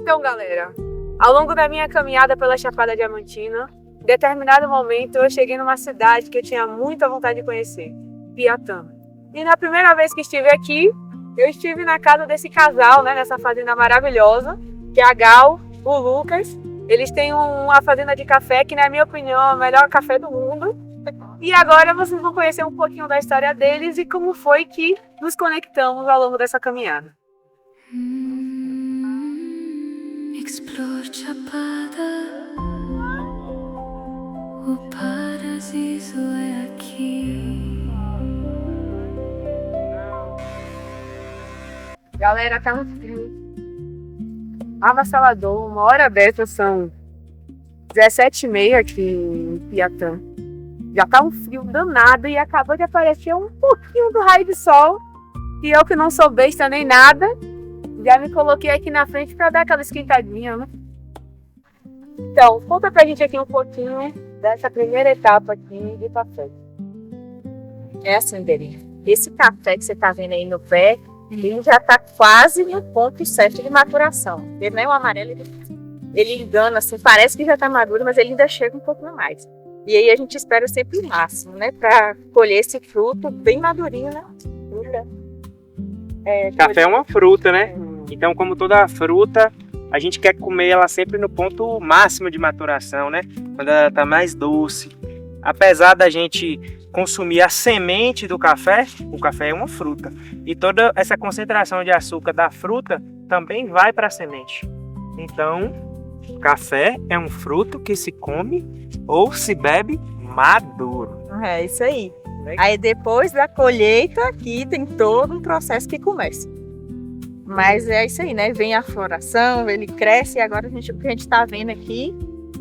Então, galera, ao longo da minha caminhada pela Chapada Diamantina, em determinado momento eu cheguei numa cidade que eu tinha muita vontade de conhecer, Piatã. E na primeira vez que estive aqui, eu estive na casa desse casal, né, nessa fazenda maravilhosa, que é a Gal, o Lucas. Eles têm uma fazenda de café que, na minha opinião, é o melhor café do mundo. E agora vocês vão conhecer um pouquinho da história deles e como foi que nos conectamos ao longo dessa caminhada. Explore Chapada, o paraíso é aqui. Galera, tá um frio avassalador. Uma hora dessa são 17h30 aqui em Piatã. Já tá um frio danado e acabou de aparecer um pouquinho do raio de sol. E eu, que não sou besta nem nada, já me coloquei aqui na frente para dar aquela esquentadinha, né? Então, conta pra gente aqui um pouquinho dessa primeira etapa aqui de café. É assim, Beri. Esse café que você tá vendo aí no pé, ele já tá quase no ponto certo de maturação. Ele não é o amarelo, ele engana, assim, parece que já tá maduro, mas ele ainda chega um pouquinho mais. E aí a gente espera sempre o máximo, né? Pra colher esse fruto bem madurinho, né? Café é uma fruta, né? Então, como toda fruta, a gente quer comer ela sempre no ponto máximo de maturação, né? Quando ela tá mais doce. Apesar da gente consumir a semente do café, o café é uma fruta. E toda essa concentração de açúcar da fruta também vai para a semente. Então, café é um fruto que se come ou se bebe maduro. É isso aí. Aí depois da colheita aqui tem todo um processo que começa. Mas é isso aí, né? Vem a floração, ele cresce e agora o que a gente está vendo aqui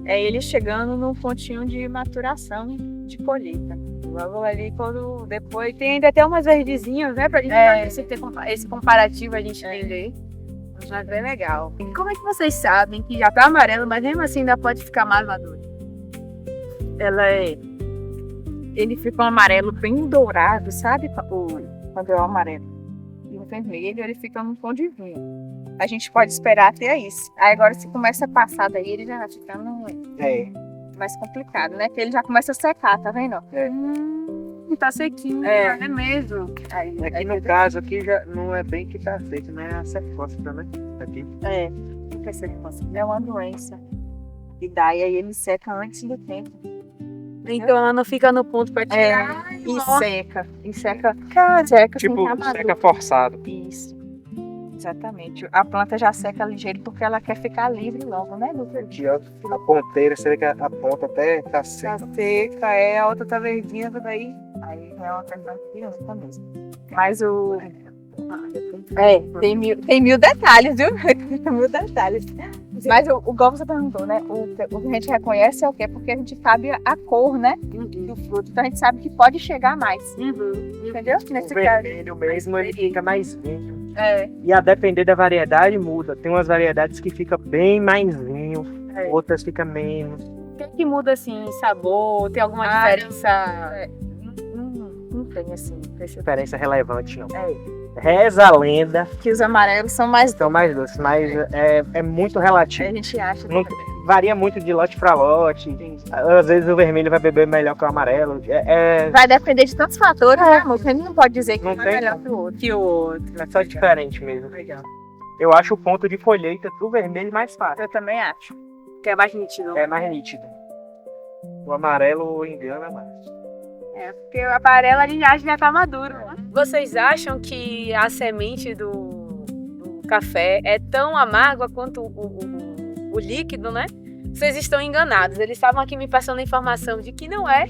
é ele chegando no pontinho de maturação de colheita. Logo ali, quando depois tem ainda até umas verdezinhas, né? Pra gente ter esse comparativo, a gente entender. Mas é bem legal. E como é que vocês sabem que já tá amarelo, mas mesmo assim ainda pode ficar mais maduro? Ele fica um amarelo bem dourado, sabe? Quando é o amarelo. E o vermelho, ele fica num tom de vinho. A gente pode esperar até isso. Aí agora, se começa a passar daí, ele já vai ficando mais complicado, né? Porque ele já começa a secar, tá vendo? Tá sequinho, é mesmo. Aqui no caso, aqui já não é bem que tá seco, né? É a secóspora, né? Aqui. Porque secóspora é uma doença. E daí aí ele seca antes do tempo. Então ela não fica no ponto para tirar. E seca. Tipo, assim, seca forçado. Isso. Exatamente. A planta já seca ligeiro porque ela quer ficar livre logo, né? Aqui, ó, a ponteira, você vê que a ponta até tá seca. Tá seca, a outra tá verdinha, daí. Aí é uma questão de criança mesmo. Mas tem mil detalhes, viu? Mil detalhes. Mas igual você perguntou, né? O que a gente reconhece é o quê? Porque a gente sabe a cor, né? Do fruto. Então a gente sabe que pode chegar mais. Entendeu? O vermelho mesmo, ele fica mais vinho. E a depender da variedade, muda. Tem umas variedades que fica bem mais vinho, outras fica menos. O que muda, assim, sabor? Tem alguma diferença? Não tem, assim, diferença relevante, não. Reza a lenda que os amarelos são mais doces, mas é muito relativo. A gente acha. Não, varia muito de lote para lote. Às vezes o vermelho vai beber melhor que o amarelo. Vai depender de tantos fatores, né, amor? Porque não pode dizer que um é melhor que o outro. É só diferente mesmo. Legal. Eu acho o ponto de colheita do vermelho mais fácil. Eu também acho. Que é mais nítido. É mais nítido. O amarelo engana mais. Porque o amarelo a gente acha que já tá maduro. Né? Vocês acham que a semente do café é tão amarga quanto o líquido, né? Vocês estão enganados. Eles estavam aqui me passando a informação de que não é.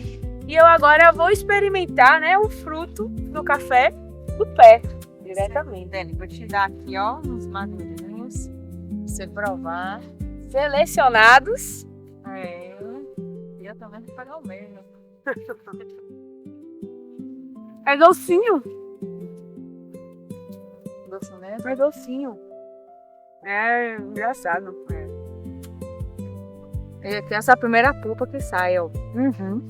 E eu agora vou experimentar, né, o fruto do café do pé. Diretamente. Dani, vou te dar aqui, ó, uns madurinhos. Pra você provar. Selecionados. E eu também vou pagar o mesmo. É docinho. Doce mesmo? É docinho. É engraçado. E tem essa primeira polpa que sai, ó.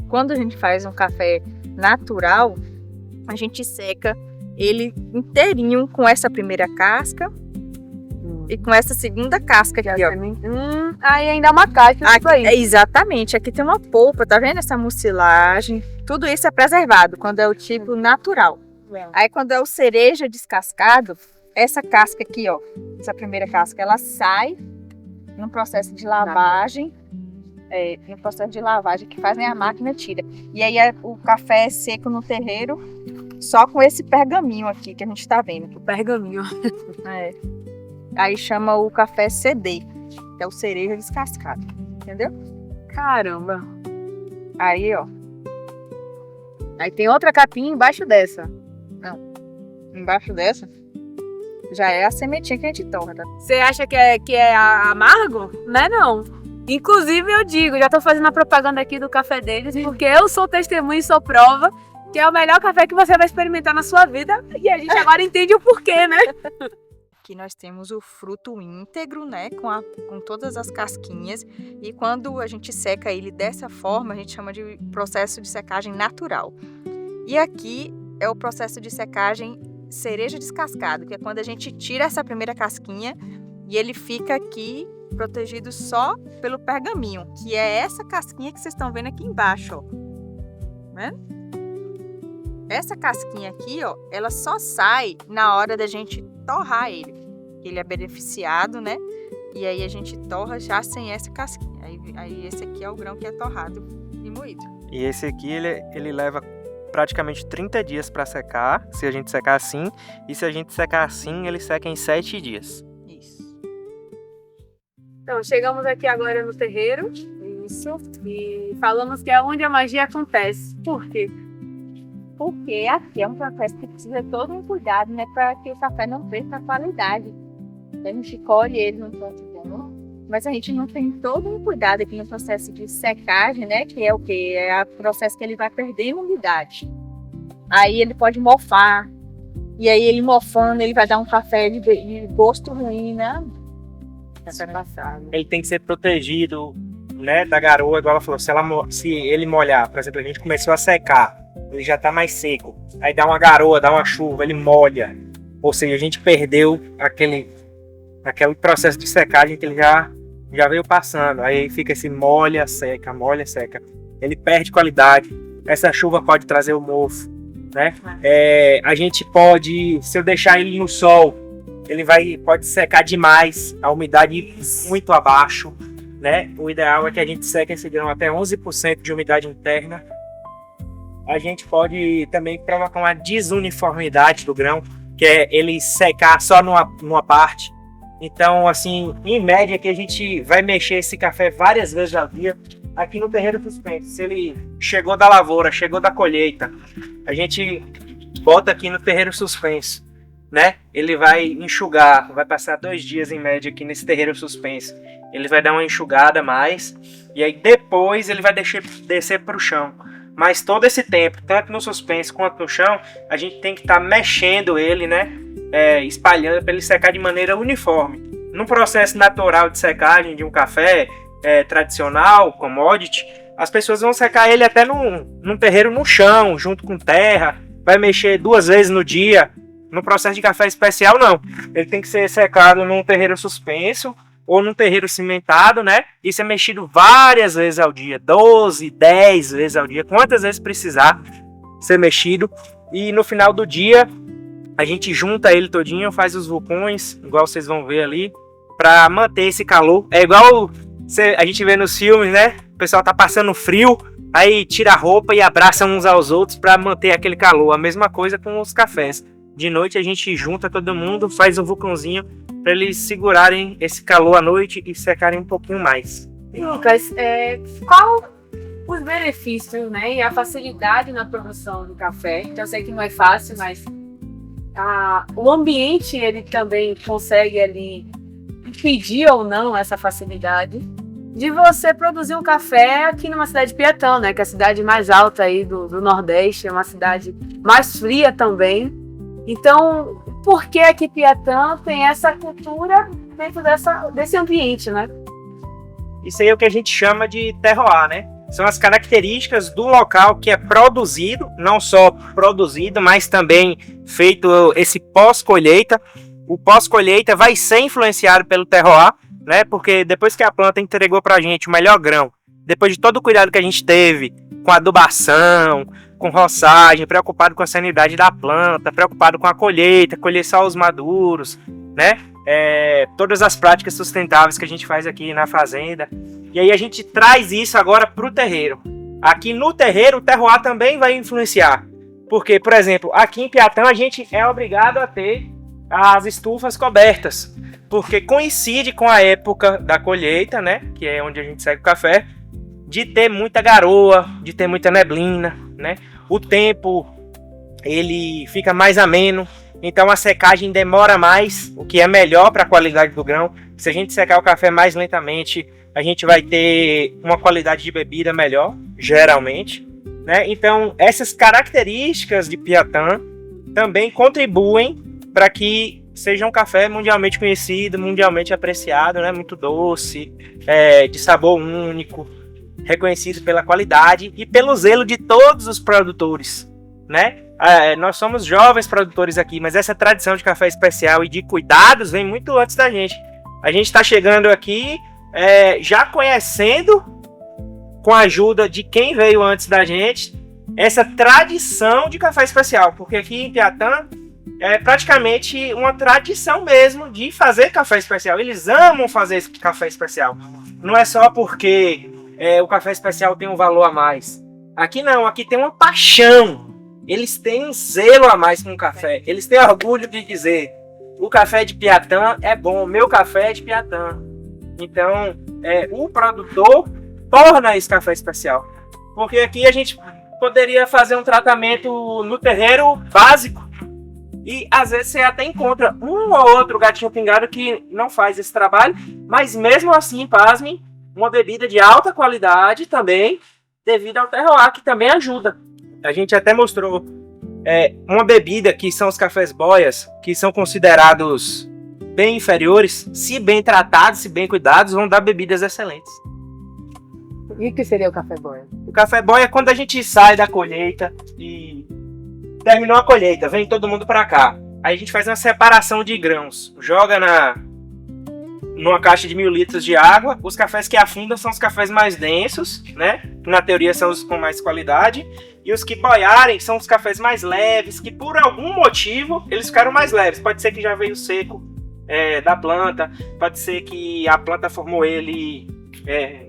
Quando a gente faz um café natural, a gente seca ele inteirinho com essa primeira casca. E com essa segunda casca aqui, ó. Aí ainda há uma caixa Aqui, isso aí. exatamente, aqui tem uma polpa, tá vendo essa mucilagem? Tudo isso é preservado quando é o tipo natural. Aí quando é o cereja descascado, essa casca aqui, ó, essa primeira casca, ela sai num processo de lavagem, um processo de lavagem que fazem a máquina tira. E aí o café é seco no terreiro, só com esse pergaminho aqui que a gente tá vendo. O pergaminho. Aí chama o café CD, que é o cereja descascado, entendeu? Caramba. Aí, ó, Aí tem outra capinha embaixo dessa. embaixo dessa, já é a sementinha que a gente torra, tá? Você acha que é amargo? Não é não. Inclusive eu digo, já tô fazendo a propaganda aqui do café deles, porque eu sou testemunha e sou prova que é o melhor café que você vai experimentar na sua vida. E a gente agora entende o porquê, né? Aqui nós temos o fruto íntegro, né, com todas as casquinhas. E quando a gente seca ele dessa forma, a gente chama de processo de secagem natural. E aqui é o processo de secagem cereja descascado, que é quando a gente tira essa primeira casquinha e ele fica aqui protegido só pelo pergaminho, que é essa casquinha que vocês estão vendo aqui embaixo, ó. Vendo? Essa casquinha aqui, ó, ela só sai na hora da gente torrar ele. Ele é beneficiado, né? E aí a gente torra já sem essa casquinha. Aí esse aqui é o grão que é torrado e moído. E esse aqui, ele leva praticamente 30 dias para secar, se a gente secar assim. E se a gente secar assim, ele seca em 7 dias. Isso. Então, chegamos aqui agora no terreiro. Isso. E falamos que é onde a magia acontece. Por quê? Porque aqui é um processo que precisa de todo um cuidado, né? Para que o café não perca a qualidade. A gente colhe ele no ponto bom, mas a gente não tem todo um cuidado aqui no processo de secagem, né? Que é o quê? É o processo que ele vai perdendo umidade. Aí ele pode mofar. E aí ele mofando, ele vai dar um café de gosto ruim, né? Ele tem que ser protegido, né, da garoa, igual ela falou. Se ele molhar, por exemplo, a gente começou a secar, ele já tá mais seco. Aí dá uma garoa, dá uma chuva, ele molha. Ou seja, a gente perdeu aquele processo de secagem que ele já veio passando. Aí fica esse molha, seca. Ele perde qualidade. Essa chuva pode trazer o mofo, né? A gente pode, se eu deixar ele no sol, ele pode secar demais, a umidade muito abaixo, né? O ideal é que a gente seque esse grão até 11% de umidade interna. A gente pode também provocar uma desuniformidade do grão, que é ele secar só numa parte. Então, assim, em média, que a gente vai mexer esse café várias vezes ao dia aqui no terreiro suspenso. Se ele chegou da lavoura, chegou da colheita, a gente bota aqui no terreiro suspenso, né? Ele vai enxugar, vai passar 2 dias em média aqui nesse terreiro suspenso. Ele vai dar uma enxugada mais e aí depois ele vai descer para o chão. Mas todo esse tempo, tanto no suspenso quanto no chão, a gente tem que estar mexendo ele, né? Espalhando para ele secar de maneira uniforme. No processo natural de secagem de um café tradicional, commodity, as pessoas vão secar ele até num terreiro no chão, junto com terra, vai mexer 2 vezes no dia. No processo de café especial, não. Ele tem que ser secado num terreiro suspenso ou num terreiro cimentado, né? Isso é mexido várias vezes ao dia, 12, 10 vezes ao dia, quantas vezes precisar ser mexido. E no final do dia, a gente junta ele todinho, faz os vulcões, igual vocês vão ver ali, para manter esse calor. É igual a gente vê nos filmes, né? O pessoal tá passando frio, aí tira a roupa e abraça uns aos outros para manter aquele calor. A mesma coisa com os cafés. De noite a gente junta todo mundo, faz um vulcãozinho para eles segurarem esse calor à noite e secarem um pouquinho mais. Lucas, qual os benefícios, né, e a facilidade na produção do café? Então, eu sei que não é fácil, mas o ambiente ele também consegue ali impedir ou não essa facilidade de você produzir um café aqui numa cidade de Piatã, né, que é a cidade mais alta aí do Nordeste, é uma cidade mais fria também. Então, por que aqui Piatã tem essa cultura dentro desse ambiente, né? Isso aí é o que a gente chama de terroir, né? São as características do local que é produzido, não só produzido, mas também feito esse pós-colheita. o pós-colheita vai ser influenciado pelo terroir, né? Porque depois que a planta entregou pra gente o melhor grão, depois de todo o cuidado que a gente teve com adubação, com roçagem, preocupado com a sanidade da planta, preocupado com a colheita, colher só os maduros, né? Todas as práticas sustentáveis que a gente faz aqui na fazenda. E aí a gente traz isso agora para o terreiro. Aqui no terreiro, o terroir também vai influenciar. Porque, por exemplo, aqui em Piatã a gente é obrigado a ter as estufas cobertas. Porque coincide com a época da colheita, né? Que é onde a gente seca o café. De ter muita garoa, de ter muita neblina, né? O tempo, ele fica mais ameno. Então a secagem demora mais, o que é melhor para a qualidade do grão. Se a gente secar o café mais lentamente, a gente vai ter uma qualidade de bebida melhor, geralmente, né? Então essas características de Piatã também contribuem para que seja um café mundialmente conhecido, mundialmente apreciado, né? Muito doce, de sabor único, reconhecido pela qualidade e pelo zelo de todos os produtores, né? Nós somos jovens produtores aqui, mas essa tradição de café especial e de cuidados vem muito antes da gente. A gente está chegando aqui já conhecendo, com a ajuda de quem veio antes da gente, essa tradição de café especial, porque aqui em Piatã é praticamente uma tradição mesmo de fazer café especial. Eles amam fazer esse café especial. Não é só porque o café especial tem um valor a mais. Aqui não, aqui tem uma paixão. Eles têm um zelo a mais com o café. Eles têm orgulho de dizer: o café de Piatã é bom, meu café é de Piatã. Então, o produtor torna esse café especial. Porque aqui a gente poderia fazer um tratamento no terreiro básico. E às vezes você até encontra um ou outro gatinho pingado que não faz esse trabalho. Mas mesmo assim, pasmem, uma bebida de alta qualidade também, devido ao terroir, que também ajuda. A gente até mostrou uma bebida que são os cafés boias, que são considerados bem inferiores, se bem tratados, se bem cuidados, vão dar bebidas excelentes. E o que seria o café boia? O café boia é quando a gente sai da colheita e terminou a colheita, vem todo mundo para cá. Aí a gente faz uma separação de grãos, joga numa caixa de 1000 litros de água. Os cafés que afundam são os cafés mais densos, né? Que na teoria são os com mais qualidade. E os que boiarem são os cafés mais leves, que por algum motivo eles ficaram mais leves. Pode ser que já veio seco da planta, pode ser que a planta formou ele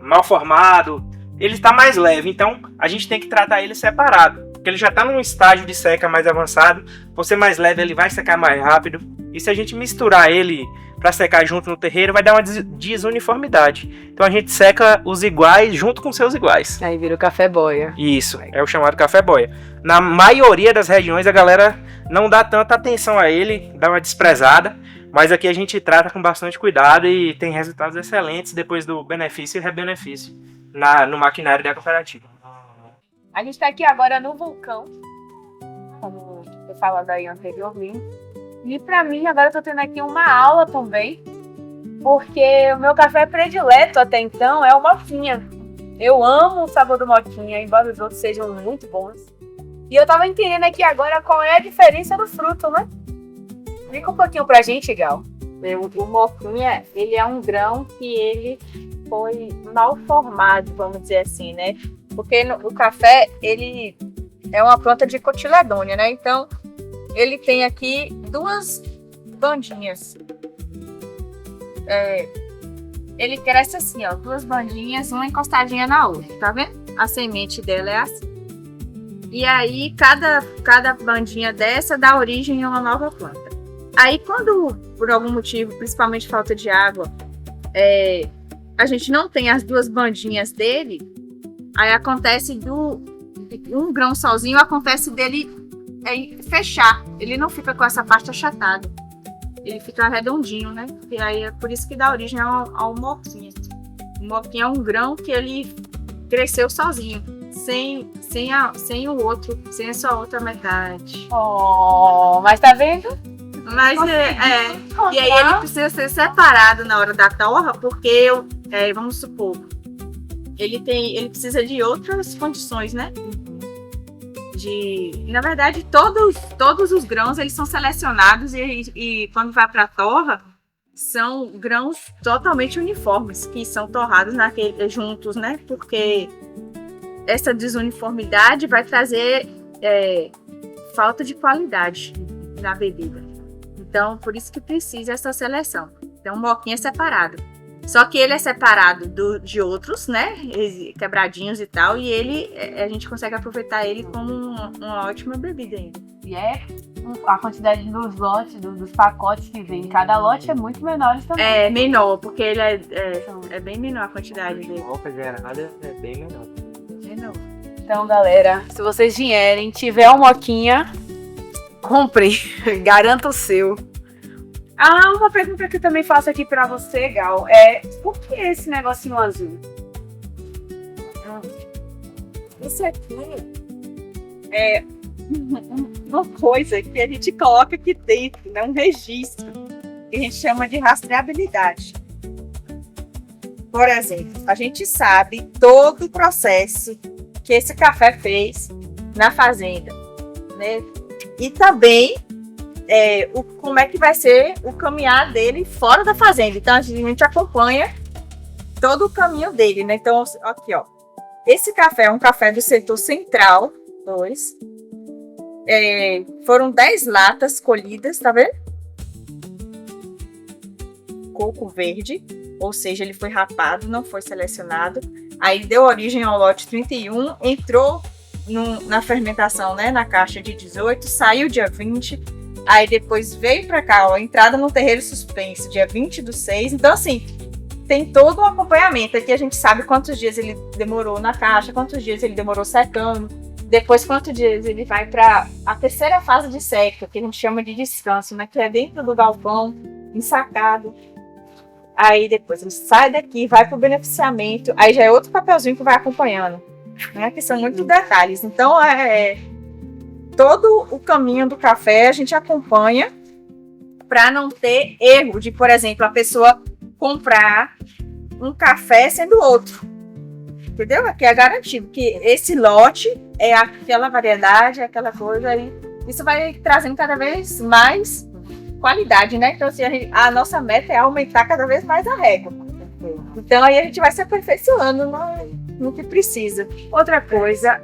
mal formado. Ele está mais leve, então a gente tem que tratar ele separado. Porque ele já está num estágio de seca mais avançado. Por ser mais leve, ele vai secar mais rápido. E se a gente misturar ele para secar junto no terreiro, vai dar uma desuniformidade. Então a gente seca os iguais junto com seus iguais. Aí vira o café boia. Isso, é o chamado café boia. Na maioria das regiões a galera não dá tanta atenção a ele, dá uma desprezada, mas aqui a gente trata com bastante cuidado e tem resultados excelentes depois do benefício e rebenefício no maquinário da cooperativa. A gente está aqui agora no vulcão, como eu falava aí anteriormente. E para mim, agora eu tô tendo aqui uma aula também, porque o meu café predileto até então é o moquinha. Eu amo o sabor do moquinha, embora os outros sejam muito bons. E eu tava entendendo aqui agora qual é a diferença do fruto, né? Explica um pouquinho pra gente, Gal. O moquinha, ele é um grão que ele foi mal formado, vamos dizer assim, né? Porque o café, ele é uma planta de cotiledônia, né? Então, ele tem aqui 2 bandinhas. Ele cresce assim, ó, 2 bandinhas, uma encostadinha na outra, tá vendo? A semente dela é assim. E aí, cada bandinha dessa dá origem a uma nova planta. Aí, quando, por algum motivo, principalmente falta de água, a gente não tem as 2 bandinhas dele, aí acontece um grão sozinho, acontece dele fechar. Ele não fica com essa parte achatada. Ele fica redondinho, né? E aí é por isso que dá origem ao moquinha. O moquinha é um grão que ele cresceu sozinho, sem o outro, sem essa outra metade. Oh, mas tá vendo? Mas e aí ele precisa ser separado na hora da torra, porque vamos supor, ele precisa de outras condições, né? Na verdade, todos os grãos eles são selecionados e quando vai para a torra, são grãos totalmente uniformes, que são torrados juntos, né? Porque essa desuniformidade vai trazer falta de qualidade na bebida. Então, por isso que precisa essa seleção. Então, o moquinha é separado. Só que ele é separado de outros, né? Quebradinhos e tal. E a gente consegue aproveitar ele como uma ótima bebida ainda. E a quantidade dos lotes, dos pacotes que vem. Cada lote é muito menor também. É menor, porque ele é bem menor a quantidade dele. Boca gerada é bem menor. Então, galera, se vocês vierem, tiver um moquinha, comprem. Garanta o seu. Ah, uma pergunta que eu também faço aqui pra você, Gal, por que esse negocinho azul? Isso aqui é uma coisa que a gente coloca aqui dentro, né? Um registro, que a gente chama de rastreabilidade. Por exemplo, a gente sabe todo o processo que esse café fez na fazenda, né? E também como é que vai ser o caminhar dele fora da fazenda. Então a gente acompanha todo o caminho dele, né? Então aqui, ó, esse café é um café do setor central 2. Foram 10 latas colhidas, tá vendo? Coco verde, ou seja, ele foi rapado, não foi selecionado. Aí deu origem ao lote 31, entrou na fermentação, né, na caixa de 18, saiu dia 20, aí depois veio para cá, ó, entrada no terreiro suspenso, dia 20/6. Então, assim, tem todo um acompanhamento. Aqui a gente sabe quantos dias ele demorou na caixa, quantos dias ele demorou secando, depois quantos dias ele vai para a terceira fase de seca, que a gente chama de descanso, né, que é dentro do galpão, ensacado. Aí depois ele sai daqui, vai para o beneficiamento, aí já é outro papelzinho que vai acompanhando, né? Que são muitos detalhes. Então, todo o caminho do café a gente acompanha para não ter erro de, por exemplo, a pessoa comprar um café sendo outro. Entendeu? Aqui é garantido que esse lote é aquela variedade, aquela coisa aí. Isso vai trazendo cada vez mais qualidade, né? Então, assim, a nossa meta é aumentar cada vez mais a régua. Então, aí a gente vai se aperfeiçoando no que precisa. Outra coisa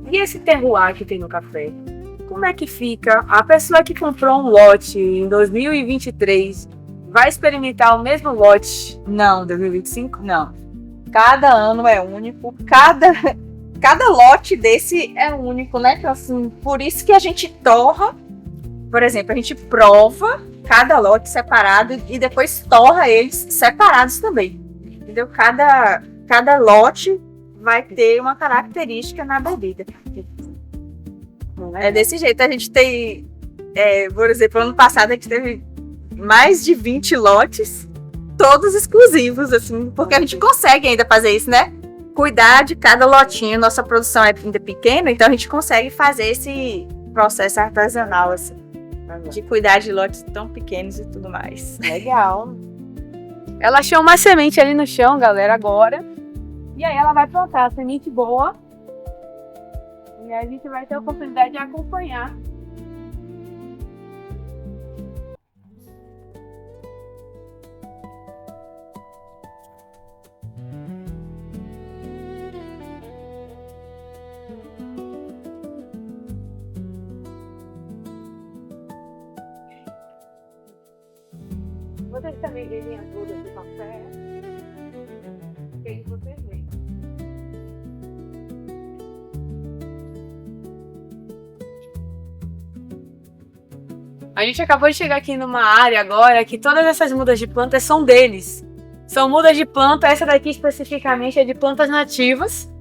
e esse terroir que tem no café? Como é que fica? A pessoa que comprou um lote em 2023 vai experimentar o mesmo lote? Não, 2025? Não. Cada ano é único, cada lote desse é único, né? Então, assim, por isso que a gente torra. Por exemplo, a gente prova cada lote separado e depois torra eles separados também. Entendeu? Cada lote vai ter uma característica na bebida. É desse jeito. A gente tem, por exemplo, ano passado a gente teve mais de 20 lotes, todos exclusivos, assim, porque a gente consegue ainda fazer isso, né? Cuidar de cada lotinho. Nossa produção é ainda pequena, então a gente consegue fazer esse processo artesanal, assim, de cuidar de lotes tão pequenos e tudo mais. Legal. Ela achou uma semente ali no chão, galera, agora. E aí ela vai plantar a semente boa. E aí a gente vai ter a oportunidade de acompanhar. Vocês também veem as mudas do café? O que vocês veem? A gente acabou de chegar aqui numa área agora que todas essas mudas de plantas são deles. São mudas de planta, essa daqui especificamente é de plantas nativas.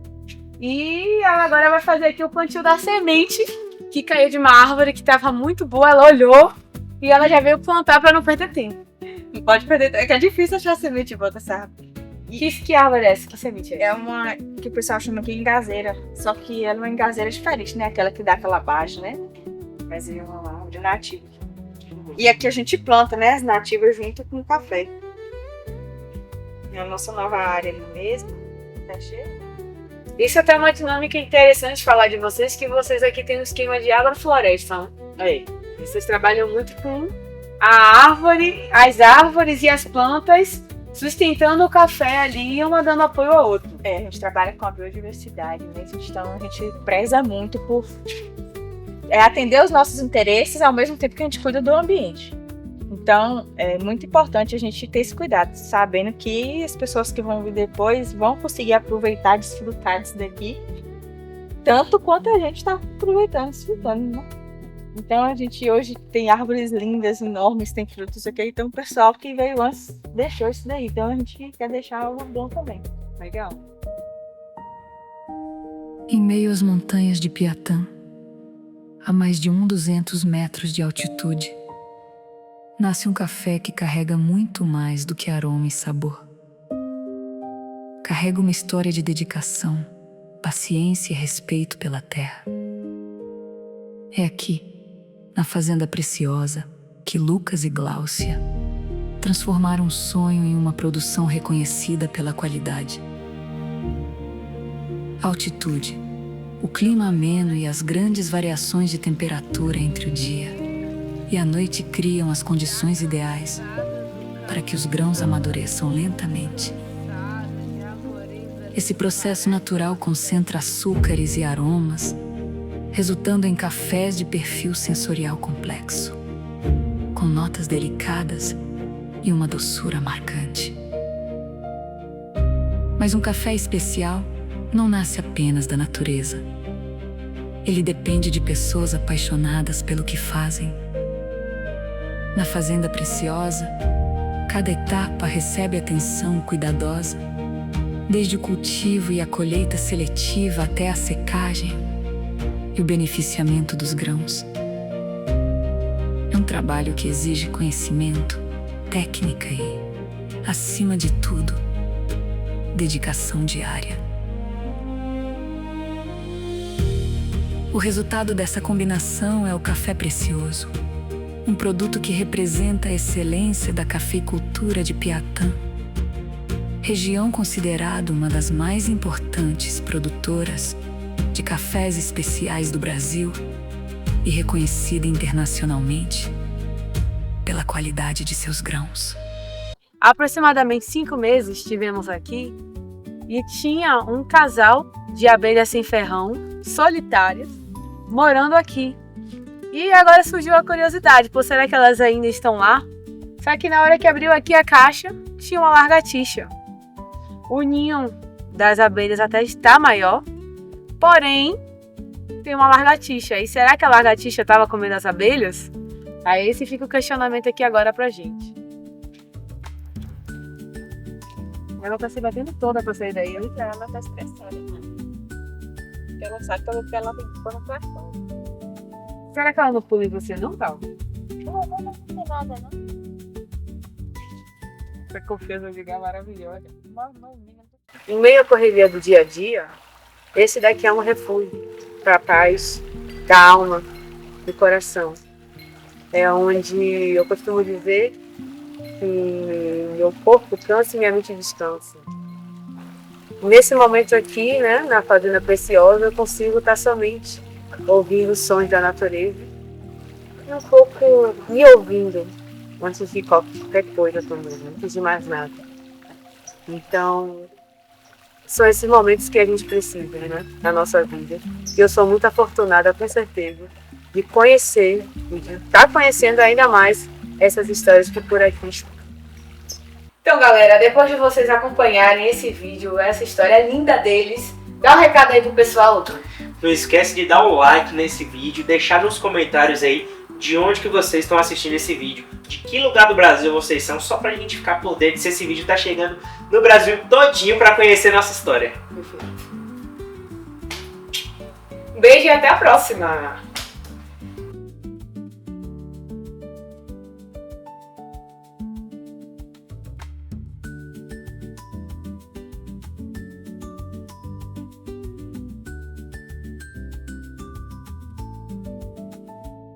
E ela agora vai fazer aqui o plantio da semente que caiu de uma árvore que estava muito boa. Ela olhou e ela já veio plantar para não perder tempo. Não pode perder, é que é difícil achar semente boa dessa árvore. Que árvore é essa? Que semente é? É uma que o pessoal chama aqui engazeira, só que ela é uma engazeira diferente, né? Aquela que dá aquela baixa, né? Mas é uma árvore nativa. E aqui a gente planta, né? As nativas junto com o café. É a nossa nova área ali mesmo. Tá cheio. Isso é até uma dinâmica interessante falar de vocês, que vocês aqui têm um esquema de agrofloresta. Né? Aí, vocês trabalham muito com a árvore, as árvores e as plantas, sustentando o café ali e uma dando apoio ao outro. A gente trabalha com a biodiversidade mesmo, então a gente preza muito por atender os nossos interesses ao mesmo tempo que a gente cuida do ambiente. Então, é muito importante a gente ter esse cuidado, sabendo que as pessoas que vão vir depois vão conseguir aproveitar, desfrutar disso daqui, tanto quanto a gente está aproveitando, desfrutando, né? Então, a gente hoje tem árvores lindas, enormes, tem frutos aqui, então o pessoal que veio antes deixou isso daí. Então, a gente quer deixar algo bom também. Legal. Em meio às montanhas de Piatã, a mais de 1.200 metros de altitude, nasce um café que carrega muito mais do que aroma e sabor. Carrega uma história de dedicação, paciência e respeito pela terra. É aqui, na Fazenda Preciosa, que Lucas e Gláucia transformaram um sonho em uma produção reconhecida pela qualidade. A altitude, o clima ameno e as grandes variações de temperatura entre o dia e a noite criam as condições ideais para que os grãos amadureçam lentamente. Esse processo natural concentra açúcares e aromas, resultando em cafés de perfil sensorial complexo, com notas delicadas e uma doçura marcante. Mas um café especial não nasce apenas da natureza. Ele depende de pessoas apaixonadas pelo que fazem. Na Fazenda Preciosa, cada etapa recebe atenção cuidadosa, desde o cultivo e a colheita seletiva até a secagem e o beneficiamento dos grãos. É um trabalho que exige conhecimento, técnica e, acima de tudo, dedicação diária. O resultado dessa combinação é o café precioso, um produto que representa a excelência da cafeicultura de Piatã, região considerada uma das mais importantes produtoras de cafés especiais do Brasil e reconhecida internacionalmente pela qualidade de seus grãos. Há aproximadamente 5 meses estivemos aqui e tinha um casal de abelhas sem ferrão, solitárias, morando aqui. E agora surgiu a curiosidade, por será que elas ainda estão lá? Só que na hora que abriu aqui a caixa, tinha uma lagartixa. O ninho das abelhas até está maior, porém tem uma lagartixa. E será que a lagartixa estava comendo as abelhas? Aí esse fica o questionamento aqui agora pra gente. Ela tá se batendo toda pra sair daí. Ela tá estressada, né? Ela não sabe pelo que ela tem que pôr no cartão. Será que ela não pula em você não, Cal? Não tem nada, não. Essa confiança de é maravilhosa. Em meio à correria do dia a dia, esse daqui é um refúgio para a paz da alma, do coração. É onde eu costumo dizer que meu corpo cansa e minha mente descansa. Nesse momento aqui, né, na Fazenda Preciosa, eu consigo estar somente ouvindo os sons da natureza e um pouco me ouvindo antes de qualquer coisa também, antes de mais nada. Então, são esses momentos que a gente precisa, né, na nossa vida. E eu sou muito afortunada, com certeza, de conhecer e de estar conhecendo ainda mais essas histórias que por aqui estão. Então, galera, depois de vocês acompanharem esse vídeo, essa história linda deles, dá um recado aí pro pessoal. Não esquece de dar um like nesse vídeo, deixar nos comentários aí de onde que vocês estão assistindo esse vídeo, de que lugar do Brasil vocês são, só pra gente ficar por dentro se esse vídeo tá chegando no Brasil todinho pra conhecer nossa história. Um beijo e até a próxima!